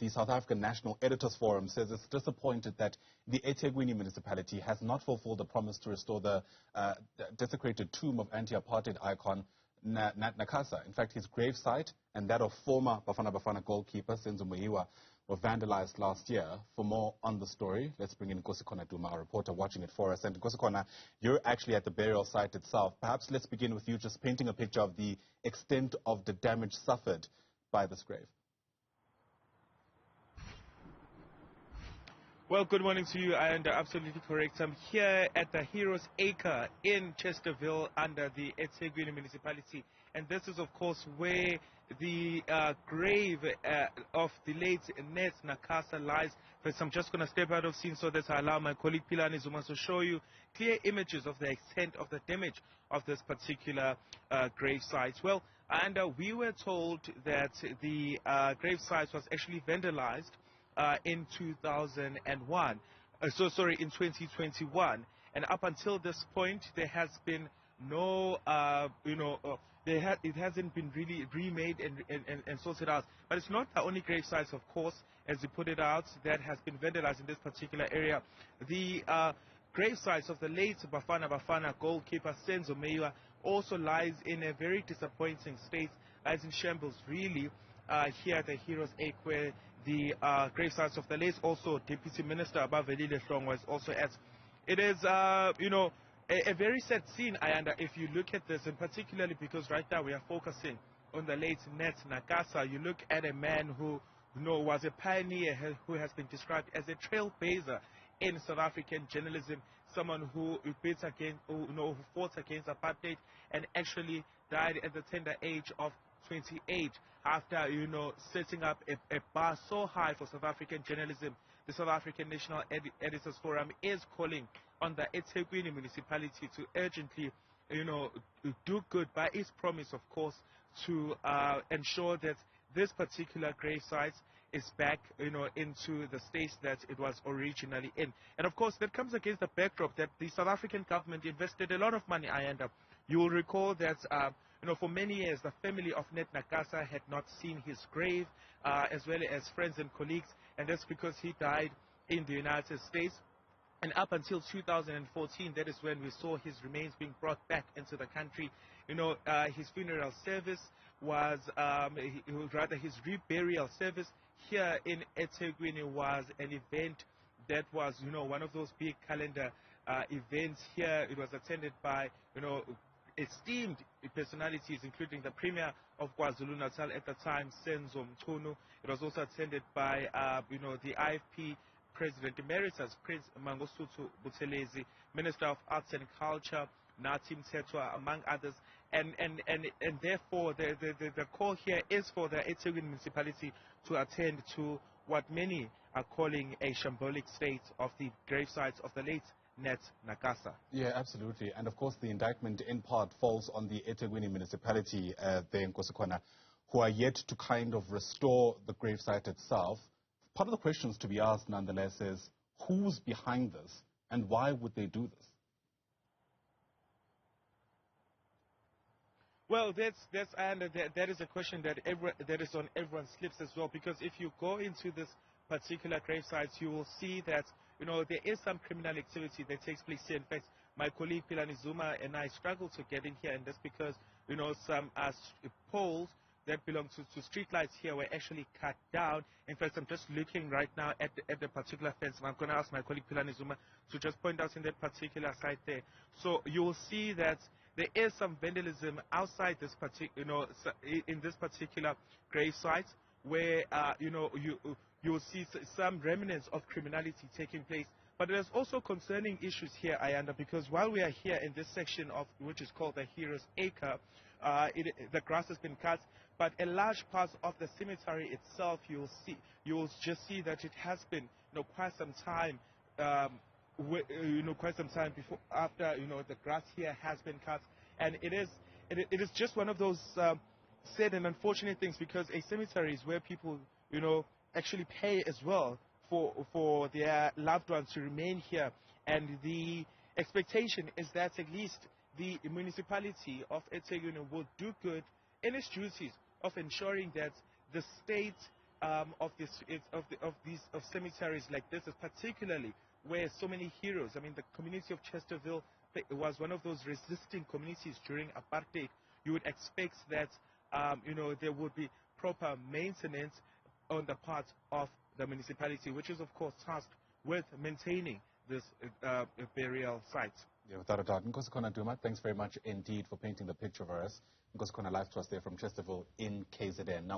The South African National Editors Forum says it's disappointed that the eThekwini municipality has not fulfilled the promise to restore the desecrated tomb of anti-apartheid icon Nat Nakasa. In fact, his gravesite and that of former Bafana Bafana goalkeeper Senzo Meyiwa were vandalized last year. For more on the story, let's bring in Nkosikhona Duma, our reporter watching it for us. And Nkosikhona, you're actually at the burial site itself. Perhaps let's begin with you just painting a picture of the extent of the damage suffered by this grave. Well, good morning to you, and absolutely correct. I'm here at the Heroes Acre in Chesterville under the eThekwini Municipality. And this is, of course, where the grave of the late Nat Nakasa lies. First, I'm just going to step out of scene so that I allow my colleague Pilani Zuma to show you clear images of the extent of the damage of this particular grave site. Well, and we were told that the grave site was actually vandalized in 2001, in 2021, and up until this point, there has been no, it hasn't been really remade and sorted out. But it's not the only grave sites, of course, as you put it out, that has been vandalized in this particular area. The grave sites of the late Bafana Bafana goalkeeper Senzo Meyiwa also lies in a very disappointing state, lies in shambles, really. Here at the Heroes Acre, where the grave sites of the late also Deputy Minister Abaveli Hlong was also at. It is, a very sad scene, if you look at this, and particularly because right now we are focusing on the late Nat Nakasa. You look at a man who was a pioneer, who has been described as a trailblazer in South African journalism, someone who who fought against apartheid and actually died at the tender age of 28 after, setting up a bar so high for South African journalism. The South African National Editors Forum is calling on the eThekwini Municipality to urgently, do good by its promise, of course, to ensure that this particular grave site is back, into the state that it was originally in. And of course, that comes against the backdrop that the South African government invested a lot of money. You will recall that, for many years, the family of Nat Nakasa had not seen his grave, as well as friends and colleagues, and that's because he died in the United States. And up until 2014, that is when we saw his remains being brought back into the country. His funeral service was, his reburial service here in eThekwini was an event that was, one of those big calendar events here. It was attended by, esteemed personalities, including the Premier of KwaZulu-Natal at the time, Senzo Meyiwa. It was also attended by, the IFP President Emeritus, Prince Mangosuthu Buthelezi, Minister of Arts and Culture, Nathi Mthethwa, among others. And therefore, the call here is for the eThekwini Municipality to attend to what many are calling a shambolic state of the grave sites of the late Nat Nakasa. Yeah, absolutely. And of course, the indictment in part falls on the eThekwini Municipality, there in Nkosikhona, who are yet to kind of restore the gravesite itself. Part of the questions to be asked, nonetheless, is who's behind this and why would they do this? Well, that is a question that is on everyone's lips as well, because if you go into this particular grave sites, you will see that, there is some criminal activity that takes place here. In fact, my colleague Pilani Zuma and I struggle to get in here, and that's because, some poles that belong to street lights here were actually cut down. In fact, I'm just looking right now at the particular fence, and I'm going to ask my colleague Pilani Zuma to just point out in that particular site there. So you will see that there is some vandalism outside this in this particular grave site, where you will see some remnants of criminality taking place. But there's also concerning issues here, because while we are here in this section of which is called the Heroes Acre, the grass has been cut, but a large part of the cemetery itself, you will just see that it has been, quite some time, before, after, the grass here has been cut, and it is just one of those sad and unfortunate things, because a cemetery is where people, actually pay as well for their loved ones to remain here, and the expectation is that at least the municipality of eThekwini will do good in its duties of ensuring that the state of cemeteries like this is particularly where so many heroes. I mean, the community of Chesterville was one of those resisting communities during apartheid. You would expect that there would be proper maintenance on the part of the municipality, which is of course tasked with maintaining this burial site. Yeah, without a doubt. Nkosikhona Duma, thanks very much indeed for painting the picture for us. Nkosikhona, live to us there from Chesterville in KZN. Now